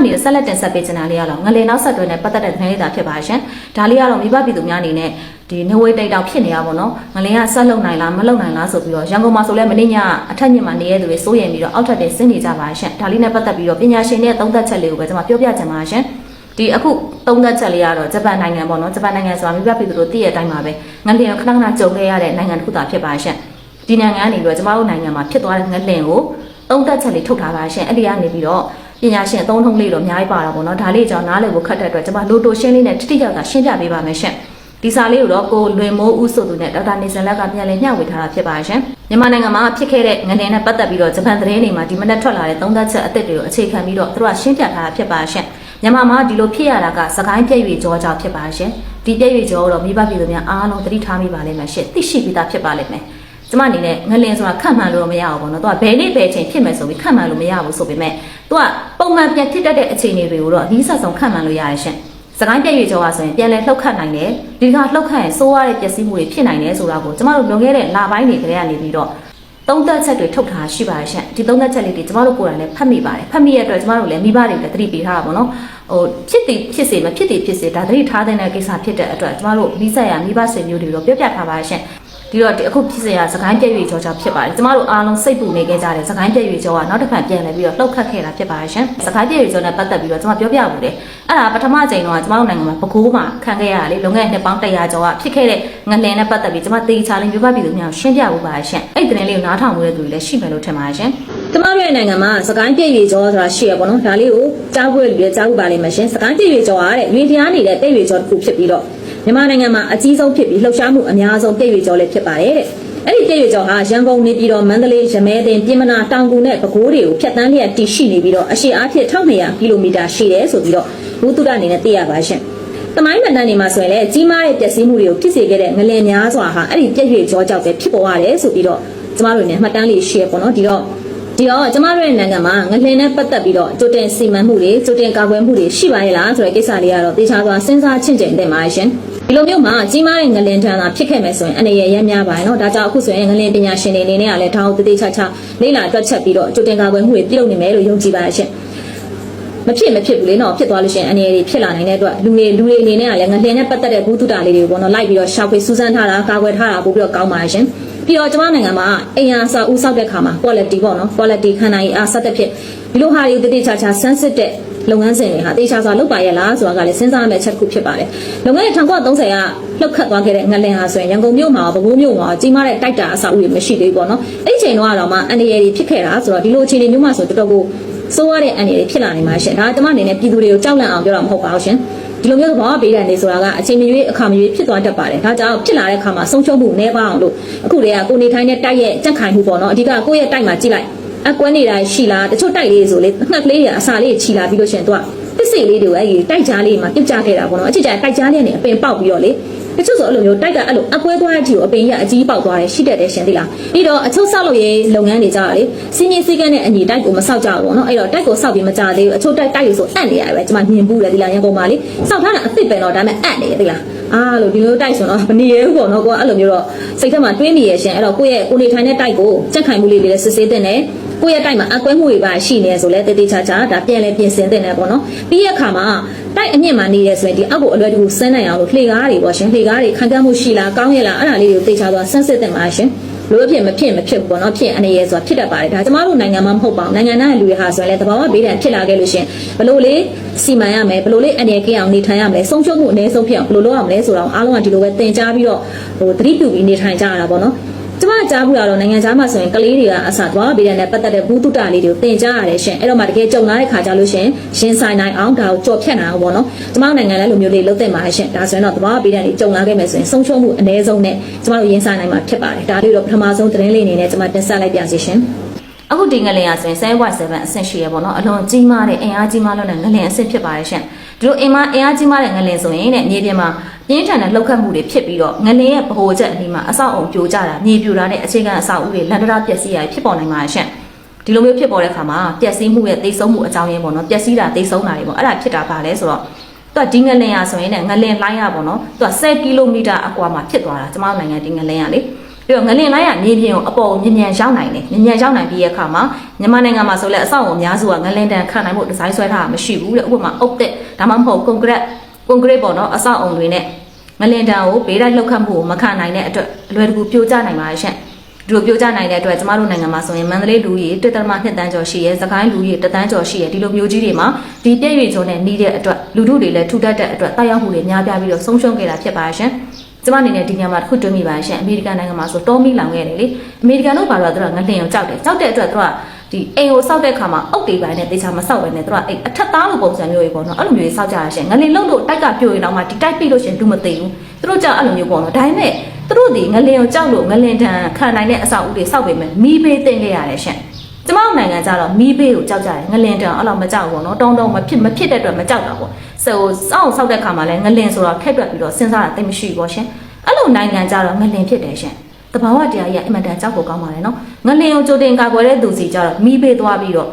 နေဆက်လက်တင်ဆက်ပေးချင်တာလေးကတော့ငလင်နောက်ဆက်တွဲနဲ့ပတ်သက်တဲ့သတင်းလေးသာဖြစ်ပါရှင်ဒါလေးကတော့မိဘပြည်သူများအနေနဲ့ဒီနဝေတိတ်တောင်ဖြစ်နေရပါတော့ငလင်ကဆက်လုံနိုင်လားမလုံနိုင်လားဆိုပြီးတော့ရန်ကုန်မှာဆိုလဲမနေ့ညအထက်မြင့်မှာနေရသူတွေစိုးရိမ်ပြီးတော့အောက်ထပ်တွေဆင်းနေကြပါရှင်ဒါလေးနဲ့ပတ်သက်ပြီးတော့ပညာရှင်တွေသုံးသပ်ချက်လေးကိုပဲကျွန်မပြောပြချင်ပါရှင်ဒီအခုသုံးသက်ချက်လေးကတော့ဂျပန်နိုင်ငံပေါ့နော်ဂျပန်နိုင်ငံဆိုတာမိဘပြည်သူတို့သိရတဲ့အတိုင်းပါပဲငလင်ကိုခဏခဏကြုံခဲ့ရတဲ့နိုင်ငံတစ်ခုသာဖြစ်ပါရှင်ဒီနိုင်ငံကနေပြီးတော့ကျွန်မတို့နိုင်ငံမှာဖြစ်သွားတဲ့ငလင်ကိုသုံးသက်ချက်လေးထုတ်ထားပါရှင်အဲ့ဒီကနေပြီးတော့ပညာရှင်အသုံးထုံးလေးတော့အများကြီးပါတာပေါ့နော်ဒါလေးကြောင့်နားလည်ဖို့ခက်တဲ့အတွက်ကျွန်မလိုတိုရှင်းလေးနဲ့တိတိကျကျရှင်းပြပေးပါမယ်ရှင်ဒီစာလေးကိုတော့ကိုလွင်မိုးဦးဆိုသူနဲ့ဒေါက်တာနေစံလက်ကပြန်လည်မျှဝေထားတာဖြစ်ပါရှင်မြန်မာနိုင်ငံမှာဖြစ်ခဲ့တဲ့ငလင်နဲ့ပတ်သက်ပြီးတော့ဂျပန်သတင်းတွေမှာဒီမနက်ထွက်လာတဲ့သုံးသက်ချက်အသစ်တွေကိုအခြေခံပြီးတော့သူတို့ကရှင်းပြထားတာဖြစ်ပါရှင်မြန်မာမှာဒီလိုဖြစ်ရတာကစကိုင်းပြည့်ရွေကြောကြောင့်ဖြစ်ပါရှင်ဒီပြည့်ရွေကြောတော့မိဘပြည်သူများအားလုံးသတိထားမိပါလိမ့်မယ်ရှင်သိရှိပြီးသားဖြစ်ပါလိမ့်မယ်ကျမအနေနဲ့ငလင်ဆိုတာခန့်မှန်းလို့မရဘူးပေါ့နော်သူကဘယ်နေ့ဘယ်ချိန်ဖြစ်မယ်ဆိုပြီးခန့်မှန်းလို့မရဘူးဆိုပေမဲ့သူကပုံမှန်ပြန်ဖြစ်တတ်တဲ့အခြေအနေတွေကိုတော့အနည်းဆက်ဆုံးခန့်မှန်းလို့ရတယ်ရှင်စကိုင်းပြည့်ရွေကြောကဆိုရင်ပြန်လဲလှုပ်ခတ်နိုင်တယ်ဒီကလှုပ်ခတ်ရင်စိုးရတဲ့ပျက်စီးမှုတွေဖြစ်နိုင်တယ်ဆိုတာကိုကျမတို့လွန်ခဲ့တဲ့လပိုင်းတွေကလေးကနေပြီးတော့သုံးသက်ချက်တွေထုတ်ထားရှိပါရှင်ဒီသုံးသက်ချက်လေးတွေကျမတို့ကိုယ်တိုင်လည်းဖတ်မိပါတယ်ဖတ်မိရတဲ့အတွက်ကျမတို့လည်းမိဘတွေလည်းသတိပေးထားတာပေါ့နော်ဟိုဖြစ်တည်ဖြစ်စေမဖြစ်တည်ဖြစ်စေဒါသတိထားတဲ့ကိစ္စဖြစ်တဲ့အတွက်ကျမတို့မိဆက်ရမိဘဆွေမျိုးတွေတော့ပြောပြထားပါရှင်ဒီတော့အခုဖြစ်စရာစကိုင်းပြည့်ရွေကြောကြောင့်ဖြစ်ပါတယ်ကျမတို့အားလုံးစိတ်ပူနေကြတဲ့စကိုင်းပြည့်ရွေကြောကနောက်တစ်ခါပြန်လဲပြီးတော့လှုပ်ခတ်ခဲ့တာဖြစ်ပါရှင်စကိုင်းပြည့်ရွေကြောနဲ့ပတ်သက်ပြီးတော့ကျမပြောပြမှုတယ်အဲ့ဒါပထမချိန်တော့ကျမတို့နိုင်ငံမှာပဲခူးမှာခံခဲ့ရတာလေလုံခဲ့တဲ့နှစ်ပေါင်း100ကျော်ကဖြစ်ခဲ့တဲ့ငလင်နဲ့ပတ်သက်ပြီးကျမတေချာလေးမျိုးပြပြည်သူများရှင်းပြဖို့ပါရှင်အဲ့ဒီသတင်းလေးကိုနားထောင်မှုတဲ့သူတွေလည်းရှိမယ်လို့ထင်ပါရှင်ကျမတို့ရဲ့နိုင်ငံမှာစကိုင်းပြည့်ရွေကြောဆိုတာရှိရပေါ့နော်ဒါလေးကိုကြားဖို့လူတွေကြားဖို့ပါလိမ့်မယ်ရှင်စကိုင်းပြည့်ရွေကြောကတဲ့ရွေတရားနေတဲ့ပြည့်ရွေကြောတစ်ခုဖြစ်ပြီးတော့မြန်မာနိုင်ငံမှာအကြီးဆုံးဖြစ်ပြီးလှုပ်ရှားမှုအများဆုံးပြည့်ရွေကြောလည်းဖြစ်ပါတယ်တဲ့အဲ့ဒီပြည့်ရွေကြောဟာရန်ကုန်နေပြည်တော်မန္တလေးရမဲတင်ပြင်မနာတောင်ကူနဲ့ပဲခူးတွေကိုဖြတ်တန်းလျက်တည်ရှိနေပြီးတော့အရှေ့အားဖြင့်1200ကီလိုမီတာရှိတယ်ဆိုပြီးတော့ဘူတုဒအနေနဲ့သိရပါရှင်တမိုင်းမှန်တမ်းနေမှာဆိုရင်လည်းကြီးမားတဲ့ပျက်စီးမှုတွေကိုဖြစ်စေခဲ့တဲ့ငလင်များစွာဟာအဲ့ဒီပြည့်ရွေကြောကြောင့်ပဲဖြစ်ပေါ်ရတယ်ဆိုပြီးတော့ကျမတို့နဲ့မှတ်တမ်းလေး share ပေါ့နော်ဒီတော့ကျမတို့ရဲ့နိုင်ငံမှာငလင်နဲ့ပတ်သက်ပြီးတော့ကြိုတင်စီမံမှုတွေကြိုတင်ကာကွယ်မှုတွေရှိပါရဲ့လားဆိုတဲ့ကိစ္စလေးကတော့တေချာစွာစဉ်းစားချင့်ချိန်တင်ပါရှင်ဒီလိုမျိုးမှာကြီးမားတဲ့ငလင်ထံသာဖြစ်ခဲ့မယ်ဆိုရင်အနေရရမ်းများပါတယ်နော်ဒါကြောင့်အခုဆိုရင်ငလင်ပညာရှင်တွေအနေနဲ့ကလည်းဒါကိုတေချာလေ့လာတွက်ချက်ပြီးတော့ကြိုတင်ကာကွယ်မှုတွေပြုလုပ်နေမယ်လို့ယုံကြည်ပါရှင်မဖြစ်ဘူးလေနော်ဖြစ်သွားလို့ရှိရင်အနေတွေဖြစ်လာနိုင်တဲ့အတွက်လူတွေအနေနဲ့ကလည်းငလင်နဲ့ပတ်သက်တဲ့ဘူးတုတာလေးတွေကိုပေါ့နော်လိုက်ပြီးတော့ရှာဖွေစူးစမ်းထားတာကာကွယ်ထားတာပို့ပြီးတော့ကောင်းပါရှင်ပြီးတော့ကျမနိုင်ငံမှာအိမ်အားစာဦးဆောက်တဲ့ခါမှာ quality ပေါ့နော် quality ခန္ဓာရည်အားဆက်တဲ့ဖြစ်ဒီလိုဟာတွေတေချာဆန်းစစ်တဲ့လုပ်ငန်းစဉ်တွေဟာတေချာစွာလုပ်ပါရဲ့လားဆိုတာကလည်းစဉ်းစားရမယ့်ချက်တစ်ခုဖြစ်ပါတယ်လုပ်ငန်း1930ကလှုပ်ခတ်သွားခဲ့တဲ့ငလင်ဟာဆိုရင်ရန်ကုန်မြို့မှာပဲခူးမြို့မှာကြီးမားတဲ့တိုက်တာအဆောက်အဦတွေမရှိသေးဘူးပေါ့နော်အဲ့ဒီချိန်တော့မှအန်ဒီရည်ဖြစ်ခဲ့တာဆိုတော့ဒီလိုအခြေအနေမျိုးမှာဆိုတော်တော်ကိုစိုးရတဲ့အန်ဒီရည်ဖြစ်လာနေမှာရှင်ဒါကျမအနေနဲ့ပြည်သူတွေကိုကြောက်လန့်အောင်ပြောတာမဟုတ်ပါဘူးရှင်ဒီလိုမျိုးသဘောပေးတဲ့နေဆိုတာကအချိန်မရွေးအခါမရွေးဖြစ်သွားတတ်ပါတယ်ဒါကြောင့်ဖြစ်လာတဲ့အခါမှာဆုံးရှုံးမှုနည်းပါအောင်လို့အခုတည်းကကိုနေထိုင်တဲ့တိုက်ရဲ့ကြက်ခိုင်မှုပေါ့နော်အဓိကကိုယ့်ရဲ့တိုက်မှာကြည့်လိုက်အကွက်နေတာရှိလားတချို့တိုက်လေးဆိုလေငှက်ကလေးတွေအစာလေးခြီလာပြီးလို့ရှင်သူကပစ္စည်းလေးတွေအဲ့ဒီတိုက်ကြားလေးမှာပြစ်ကြခဲ့တာပေါ့နော်အချစ်ကြတိုက်ကြားလေးနဲ့အပင်ပေါက်ပြီးတော့လေတချို့ဆိုအဲ့လိုမျိုးတိုက်ကအဲ့လိုအကွဲသွားတဲ့အထိကိုအပင်ကြီးအကြီးပေါက်သွားတယ်ရှိတတ်တယ်ရှင်သိလားပြီးတော့အချို့ဆောက်လို့ရေးလုပ်ငန်းတွေကြတာလေစီးစည်းကန်းနဲ့အညီတိုက်ကိုမဆောက်ကြဘူးပေါ့နော်အဲ့တော့တိုက်ကိုဆောက်ပြီးမကြသေးဘူးအချို့တိုက်ရဆိုအံ့နေရပဲကျွန်မမြင်ဘူးလေဒီလားရန်ကုန်မှာလေဆောက်ထားတာအစ်စ်ပဲတော့ဒါပေမဲ့အံ့နေရသိလားအားလို့ဒီလိုတိုက်ဆိုတော့မနေရဘူးပေါ့နော်ကိုကအဲ့လိုမျိုးတော့စိတ်ထဲမှာတွေးမိရရှင်အဲ့တော့ကိုနေထိုင်တဲ့တိုက်ကိုကြက်ခိုင်မှုလေးတွေလည်းစစ်ဆေးတဲ့နဲ့ကိုရဲ့တိုက်မှာအကွဲမှုတွေပါရှိနေဆိုလဲတေးချာဒါပြန်လဲပြင်ဆင်တဲ့နဲ့ပေါ့နော်ပြီးရခါမှာတိုက်အမြင့်မှာနေရဆိုရင်ဒီအောက်ကိုအလွယ်တကူဆင်းနိုင်အောင်လို့လှေကားတွေပေါ့ရှင်လှေကားတွေခံကမ်းမှုရှိလားကောင်းရလားအဲ့ဒါလေးတွေကိုတေးချာသွားဆန်းစစ်တဲ့မှာရှင်လို့အဖြစ်မဖြစ်ဘူးပေါ့နော်ဖြစ်အနေရဆိုတာဖြစ်တတ်ပါတယ်ဒါကျမတို့နိုင်ငံမှာမဟုတ်ပါဘူးနိုင်ငံသားလူတွေဟာဆိုရင်လည်းတဘာဝဘေးဒဏ်ဖြစ်လာခဲ့လို့ရှင်ဘလို့လေးစီမံရမယ်ဘလို့လေးအနေကင်းအောင်နေထိုင်ရမယ်ဆုံးရှုံးမှုအနည်းဆုံးဖြစ်အောင်ဘလို့လုပ်ရမလဲဆိုတော့အားလုံးကဒီလိုပဲသင်ကြားပြီးတော့သတိပြုပြီးနေထိုင်ကြရတာပေါ့နော်ကျမကြားဘူးရတော့နိုင်ငံသားမှာဆိုရင်ကလေးတွေကအစားသွားပြီးတဲ့နဲ့ပတ်သက်တဲ့ဘူးတုတလေးတွေကိုသင်ကြားရတယ်ရှင်အဲ့တော့မှတကယ်ကြုံလာတဲ့ခါကြလို့ရှင်ရင်ဆိုင်နိုင်အောင်ဒါကိုကြော်ဖြတ်နိုင်အောင်ပေါ့နော်ကျမနိုင်ငံလည်းလိုမျိုးလေးလုပ်သင့်ပါတယ်ရှင်ဒါဆိုရင်တော့သဘာဝပြီးတဲ့နေကြုံလာခဲ့မယ်ဆိုရင်ဆုံးရှုံးမှုအနည်းဆုံးနဲ့ကျမတို့ရင်ဆိုင်နိုင်မှာဖြစ်ပါတယ်ဒါလေးတော့ပထမဆုံးသတင်းလေးအနေနဲ့ကျမတင်ဆက်လိုက်ပြစီရှင်အခုဒီငလင်ရဆိုရင် 7.7 အဆင့်ရှိရပေါ့နော်အလွန်ကြီးမားတဲ့အင်အားကြီးမားလို့နဲ့ငလင်အဆင့်ဖြစ်ပါတယ်ရှင်ဒီလိုအင်အားကြီးမားတဲ့ငလင်ဆိုရင်တဲ့မြေပြင်မှာပြင်းထန်တဲ့လှုပ်ခတ်မှုတွေဖြစ်ပြီးတော့ငလင်ရဲ့ဗဟိုချက်အနီးမှာအဆောက်အုံပြိုကျတာမြေပြိုတာနဲ့အခြေခံအဆောက်အဦတွေလန်ဒရာပျက်စီးရဖြစ်ပေါ်နိုင်ပါရှင်ဒီလိုမျိုးဖြစ်ပေါ်တဲ့အခါမှာပျက်စီးမှုရဲ့သိဆုံးမှုအကြောင်းရင်းပေါ့နော်ပျက်စီးတာသိဆုံးတာတွေပေါ့အဲ့ဒါဖြစ်တာပါလဲဆိုတော့သူကဒီငလင်ရဆိုရင်ငလင်လိုင်းရပေါ့နော်သူက10ကီလိုမီတာအကွာမှာဖြစ်သွားတာကျမတို့နိုင်ငံဒီငလင်ရလေ ပြီးတော့ငလင်လိုက်ရမြေပြင်ကိုအပေါ်မြင်မြန်ရောက်နိုင်တယ်မြင်မြန်ရောက်နိုင်ပြီးရဲ့အခါမှာမြန်မာနိုင်ငံမှာဆိုလဲအဆောက်အအုံအများစုကငလင်တန်ခံနိုင်ဖို့ဒီဇိုင်းဆွဲထားတာမရှိဘူးတဲ့ဥပမာအုတ်တက်ဒါမှမဟုတ်ကွန်ကရစ်ပေါ့နော်အဆောက်အအုံတွေနဲ့ငလင်တန်ကိုဘေးတိုက်လှုပ်ခတ်မှုကိုမခံနိုင်တဲ့အတွက်အလွယ်တကူပြိုကျနိုင်ပါရှင့်ဒီလိုပြိုကျနိုင်တဲ့အတွက်ကျမတို့နိုင်ငံမှာဆိုရင်မန္တလေးလူကြီး1.2တန်းကျော်ရှိရဲစကိုင်းလူကြီး1တန်းကျော်ရှိရဲဒီလိုမျိုးကြီးတွေမှာဒီပြည့်ရွေချုံနဲ့နေတဲ့အတွက်လူထုတွေလည်းထူထပ်တဲ့အတွက်တိုက်ရောက်မှုတွေများပြားပြီးတော့ဆုံးရှုံးခဲ့တာဖြစ်ပါရှင်ကျမအနေနဲ့ဒီညမှာတစ်ခုတွင်းမိပါရှင်အမေရိကန်နိုင်ငံမှာဆိုတောမီလောင်ခဲ့တယ်လေအမေရိကန်တို့ဘာလို့သူကငလင်ကိုကြောက်တဲ့အတွက်သူကဒီအိမ်ကိုစောက်တဲ့ခါမှာအုတ်တွေပိုင်းနဲ့တေချာမစောက်ပဲနဲ့သူကအဲ့အထက်သားလိုပုံစံမျိုးကြီးပေါ့နော်အဲ့လိုမျိုးကြီးစောက်ကြရရှင်ငလင်လုံးလို့တိုက်ကပြိုရင်တော့မှဒီတိုက်ပြီးလို့ရှင်လူမသိဘူးသူတို့ကြောက်အဲ့လိုမျိုးပေါ့နော်ဒါပေမဲ့သူတို့ဒီငလင်ကိုကြောက်လို့ငလင်တန်ခံနိုင်တဲ့အဆောက်အဦတွေစောက်ပေမဲ့မီးဘေးတင်ခဲ့ရတယ်ရှင်ကျမတို့နိုင်ငံကြတော့မီးဘေးကိုကြောက်ကြတယ်ငလင်တန်အဲ့လိုမကြောက်ဘူးပေါ့နော်တုံးမဖြစ်တဲ့အတွက်မကြောက်တာပေါ့ဆိုစောက်တဲ့ခါမှာလဲငလင်ဆိုတော့ထက်တွက်ပြီးတော့စဉ်းစားတာသိမရှိဘူးပေါ့ရှင်အဲ့လိုနိုင်ငံကြတော့ငလင်ဖြစ်တယ်ရှင်တဘာဝတရားကြီးအမှန်တန်ကြောက်ဖို့ကောင်းပါလေနော်ငလင်ကိုကြိုတင်ကာကွယ်တဲ့သူစီကြတော့မီးဘေးသွားပြီးတော့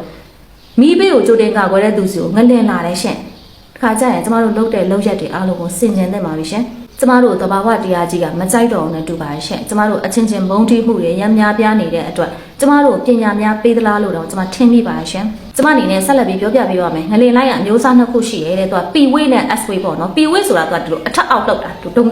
မီးဘေးကိုကြိုတင်ကာကွယ်တဲ့သူစီကိုငလင်လာတယ်ရှင်တခါကျရင်ကျမတို့လုပ်တဲ့လုပ်ရက်တွေအားလုံးကိုစင်ကြင်သင့်ပါပြီရှင်ကျမတို့တဘာဝတရားကြီးကမကြိုက်တော့ဘူးနဲ့တူပါရှင်ကျမတို့အချင်းချင်းဘုံတီးမှုတွေရမ်းများပြားနေတဲ့အတွက်ကျမတို့ပညာများပေးသလားလို့တော့ကျမထင်မိပါရှင်ကျမအနေနဲ့ဆက်လက်ပြီးပြောပြပေးပါမယ်ငလင်လိုက်ရအမျိုးအစားနှစ်ခုရှိရဲတဲ့သူက P wave နဲ့ S wave ပေါ့နော် P wave ဆိုတာကဒီလိုအထက်အောက်လှုပ်တာဒုံ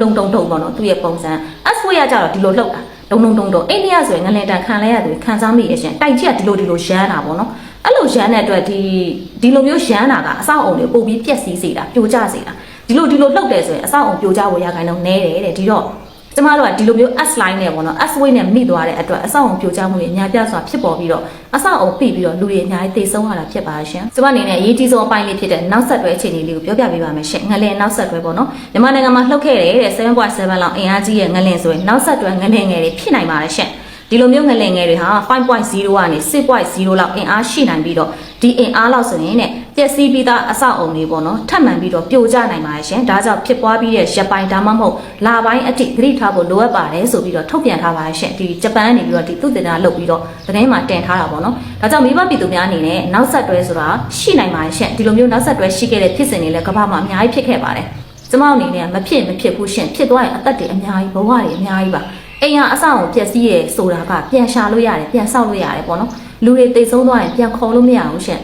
ပေါ့နော်သူ့ရဲ့ပုံစံ S wave ကကြတော့ဒီလိုလှုပ်တာဒုံအဲ့ဒီကဆိုရင်ငလင်တန်ခံလဲရသူခံစားမိရရှင်တိုက်ကြီးကဒီလိုရမ်းတာပေါ့နော်အဲ့လိုရမ်းတဲ့အတွက်ဒီလိုမျိုးရမ်းတာကအဆောက်အုံတွေပို့ပြီးပျက်စီးစေတာပြိုကျစေတာဒီလိုလှုပ်တယ်ဆိုရင်အဆောက်အုံပြိုကျဖို့ရခိုင်တော့နဲတယ်တဲ့ဒီတော့ကျမတို့ကဒီလိုမျိုး S line နဲ့ပေါ့နော် S way နဲ့မိသွားတဲ့အတွက်အဆောက်အုံပြိုကျမှုတွေအများပြားစွာဖြစ်ပေါ်ပြီးတော့အဆောက်အုံပိပြီးတော့လူတွေအများကြီးသေဆုံးရတာဖြစ်ပါရှင်ကျမအနေနဲ့အရေးကြီးဆုံးအပိုင်းလေးဖြစ်တဲ့နောက်ဆက်တွဲအခြေအနေလေးကိုပြောပြပေးပါမယ်ရှင်ငလင်နောက်ဆက်တွဲပေါ့နော်မြန်မာနိုင်ငံမှာလှုပ်ခဲ့တဲ့ 7.7 လောက်အင်အားကြီးရဲ့ငလင်ဆိုရင်နောက်ဆက်တွဲငလင်ငယ်တွေဖြစ်နိုင်ပါတယ်ရှင်ဒီလိုမျိုးငလင်ငယ်တွေဟာ 5.0 ကနေ 6.0 လောက်အင်အားရှိနိုင်ပြီးတော့ဒီအင်အားလောက်ဆိုရင်ပျက်စီးပြီးသားအဆောက်အုံတွေပေါ့နော်ထပ်မံပြီးတော့ပြိုကျနိုင်ပါရှင်ဒါကြောင့်ဖြစ်ပွားပြီးတဲ့ရပိုင်းဒါမှမဟုတ်လပိုင်းအထိသတိထားဖို့လိုအပ်ပါတယ်ဆိုပြီးတော့ထုတ်ပြန်ထားပါရှင်ဒီဂျပန်ကနေပြီးတော့ဒီသုတေသနလုပ်ပြီးတော့သတင်းမှာတင်ထားတာပေါ့နော်ဒါကြောင့်မိဘပြည်သူများအနေနဲ့နောက်ဆက်တွဲဆိုတာရှိနိုင်ပါရှင်ဒီလိုမျိုးနောက်ဆက်တွဲရှိခဲ့တဲ့ဖြစ်စဉ်တွေလည်းကမ္ဘာမှာအများကြီးဖြစ်ခဲ့ပါတယ်ကျမအနေနဲ့မဖြစ်ဘူးရှင်ဖြစ်သွားရင်အသက်တွေအများကြီးဘဝတွေအများကြီးပါအိမ်ဟာအဆောက်အုံပျက်စီးရဲဆိုတာကပြန်ရှာလို့ရတယ်ပြန်ဆောက်လို့ရတယ်ပေါ့နော်လူတွေတိတ်ဆုံးသွားရင်ပြန်ခေါ်လို့မရဘူးရှင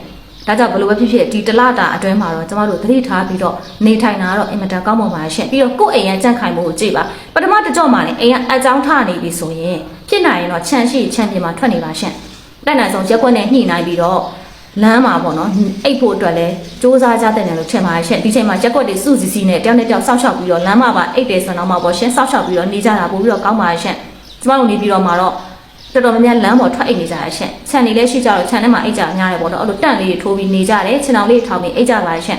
်ဒါကြောင့်ဘလို့ပဲဖြစ်ဖြစ်ဒီတလတာအတွင်းမှာတော့ကျမတို့သတိထားပြီးတော့နေထိုင်တာတော့အင်မတန်ကောင်းပါရှင်ပြီးတော့ကိုယ့်အိမ်ရဲ့ကြန့်ခိုင်မှုကိုကြည့်ပါပထမတစ်ကြော့မှာလည်းအိမ်ကအကြောင်းထနေပြီဆိုရင်ဖြစ်နိုင်ရင်တော့ခြံရှိခြံပြင်မှာထွက်နေပါရှင်တက်နိုင်ဆုံးရက်ွက်နဲ့ညှိနှိုင်းပြီးတော့လမ်းမှာပေါ့နော်အိတ်ဖို့အတွက်လဲစူးစမ်းကြတဲ့တယ်လို့ထင်ပါရှင်ဒီချိန်မှာရက်ွက်တွေစုစည်းနဲ့တယောက်နဲ့တယောက်စောက်ရှောက်ပြီးတော့လမ်းမှာပါအိတ်တယ်ဆိုတော့မှပေါ့ရှင်စောက်ရှောက်ပြီးတော့နေကြတာပို့ပြီးတော့ကောင်းပါရှင်ကျမတို့နေပြီးတော့မှာတော့တော်တော်များများလမ်းပေါ်ထွက်အိတ်နေကြရရှင်ခြံနေလဲရှိကြတော့ခြံထဲမှာအိတ်ကြများတယ်ပေါ့နော်အဲ့လိုတန့်လေးထိုးပြီးနေကြတယ်ခြံအောင်လေးထောင်ပြီးအိတ်ကြပါရှင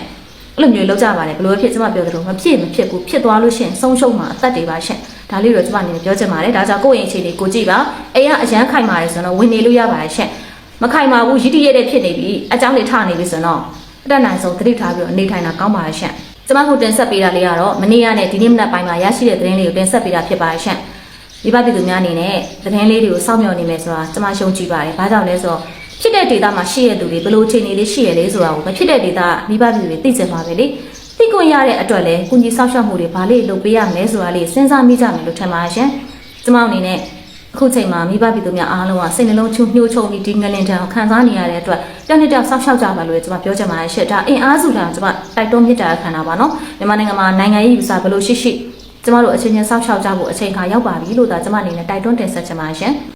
်အဲ့လိုမျိုးလုပ်ကြပါလေဘလို့ဖြစ်ကျမပြောသလိုမဖြစ်ဘူးဖြစ်သွားလို့ရှင်ဆုံးရှုံးမှာအသက်တွေပါရှင်ဒါလေးတော့ကျမအနေနဲ့ပြောချင်ပါတယ်ဒါကြောင့်ကိုယ့်ရဲ့အခြေအနေကိုကြည့်ပါအိမ်ကအရန်ခိုင်ပါတယ်ဆိုတော့ဝင်နေလို့ရပါတယ်ရှင်မခိုင်ပါဘူးရည်တည်ရတဲ့ဖြစ်နေပြီအကြောင်းတွေထနေပြီဆိုတော့အတက်နိုင်ဆုံးသတိထားပြီးတော့နေထိုင်တာကောင်းပါတယ်ရှင်ကျမတို့တင်ဆက်ပေးတာလေးကတော့မနေ့ကနဲ့ဒီနေ့မနက်ပိုင်းမှာရရှိတဲ့သတင်းလေးကိုတင်ဆက်ပေးတာဖြစ်ပါတယ်ရှင်ဒီပြည်သူများအနေနဲ့သတင်းလေးတွေကိုစောင့်မျှော်နေမယ်ဆိုတာကျမရှုံးကြည့်ပါတယ်။ဘာကြောင့်လဲဆိုတော့ဖြစ်တဲ့ဒေတာမှာရှိရတဲ့သူတွေဘယ်လိုအခြေအနေလေးရှိရလဲဆိုတာကိုမဖြစ်တဲ့ဒေတာမိဘပြည်သူတွေသိချင်ပါပဲလေ။သိခွင့်ရတဲ့အတွက်လည်းကုညီဆောက်ရှောက်မှုတွေဘာလေးလုပ်ပေးရမလဲဆိုတာလေးစဉ်းစားမိကြမယ်လို့ထင်ပါရှင်။ကျမအနေနဲ့အခုချိန်မှာမိဘပြည်သူများအားလုံးကစိတ်နှလုံးချူညှိုးချုံပြီးဒီငလင်တန်ကိုခံစားနေရတဲ့အတွက်တနေ့တောက်ဆောက်ရှောက်ကြပါလို့ကျမပြောချင်ပါတယ်ရှင့်။ဒါအင်အားစုတာကျမတိုက်တွန်းမြစ်တာခံတာပါနော်။မြန်မာနိုင်ငံမှာနိုင်ငံရေးယူဆဘယ်လိုရှိကျမတို့အချင်းချင်းစောင့်ရှောက်ကြဖို့အချိန်ခါရောက်ပါပြီလို့သာကျမအနေနဲ့တိုက်တွန်းတင်ဆက်ချင်ပါရှင်